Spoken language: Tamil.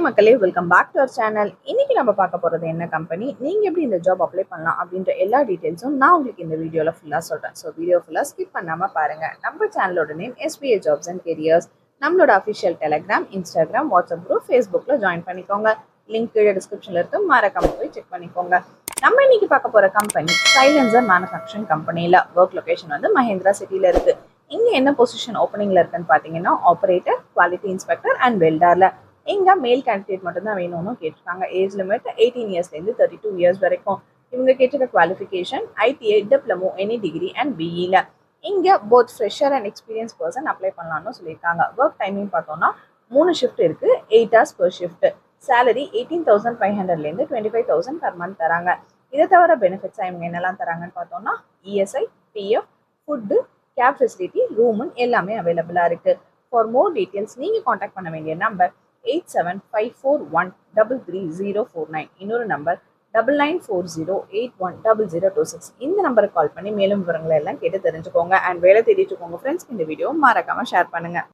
மக்களே, welcome back to our channel. இன்னைக்கு நம்ம பார்க்க போறது என்ன கம்பெனி, நீங்க எப்படி இந்த ஜாப் அப்ளை பண்ணலாம் அப்படின்ற எல்லா டீடைல்ஸும் நான் உங்களுக்கு இந்த வீடியோல ஃபுல்லா சொல்றேன். ஸோ வீடியோ ஃபுல்லா ஸ்கிப் பண்ணாம பாருங்க. நம்ம சேனலோட name SBA jobs and careers. நம்மளோட official telegram, instagram, WhatsApp group, ஃபேஸ்புக்ல ஜாயின் பண்ணிக்கோங்க. லிங்க் கீழே டிஸ்கிரிப்ஷன்ல இருக்கு, மறக்காம போய் செக் பண்ணிக்கோங்க. நம்ம இன்னைக்கு பார்க்க போற கம்பெனி சைலன்சர் மேனுஃபேக்சரிங் கம்பெனில ஒர்க் லொகேஷன் வந்து மஹேந்திரா சிட்டில இருக்கு. இங்க என்ன பொசிஷன் ஓப்பனிங்ல இருக்குன்னு பாத்தீங்கன்னா ஆபரேட்டர், குவாலிட்டி இன்ஸ்பெக்டர் அண்ட் வெல்டர்ல. இங்க மேல் கேண்டிடேட் மட்டும் தான் வேணும்னு கேட்டிருக்காங்க. ஏஜ் லிமிட் 18 இயர்ஸ்லேருந்து 32 இயர்ஸ் வரைக்கும். இவங்க கேட்டிருக்க qualification ITI, diploma, any degree and பிஇல. இங்கே both fresher and experience person apply பண்ணலாம்னு சொல்லியிருக்காங்க. ஒர்க் டைமிங் பார்த்தோம்னா 3 ஷிஃப்ட் இருக்கு, 8 hours per ஷிஃப்ட். சேலரி 18,500லேருந்து 25,000 per month தராங்க. இதை தவிர பெனிஃபிட்ஸ் இவங்க என்னெல்லாம் தராங்கன்னு பார்த்தோம்னா ESI, PF, food, cab facility, ரூமுன்னு எல்லாமே அவைலபிளாக இருக்கு. ஃபார் மோர் டீட்டெயில்ஸ் நீங்கள் காண்டாக்ட் பண்ண வேண்டிய நம்பர் 8754133049. இன்னொரு நம்பர் 9940810026. இந்த நம்பருக்கு கால் பண்ணி மேலும் விவரங்களை எல்லாம் கேட்டு தெரிஞ்சுக்கோங்க. அண்ட் வேலை தேடிட்டு இருக்கோங்க ஃப்ரெண்ட்ஸ்க்கு இந்த வீடியோ மறக்காம ஷேர் பண்ணுங்க.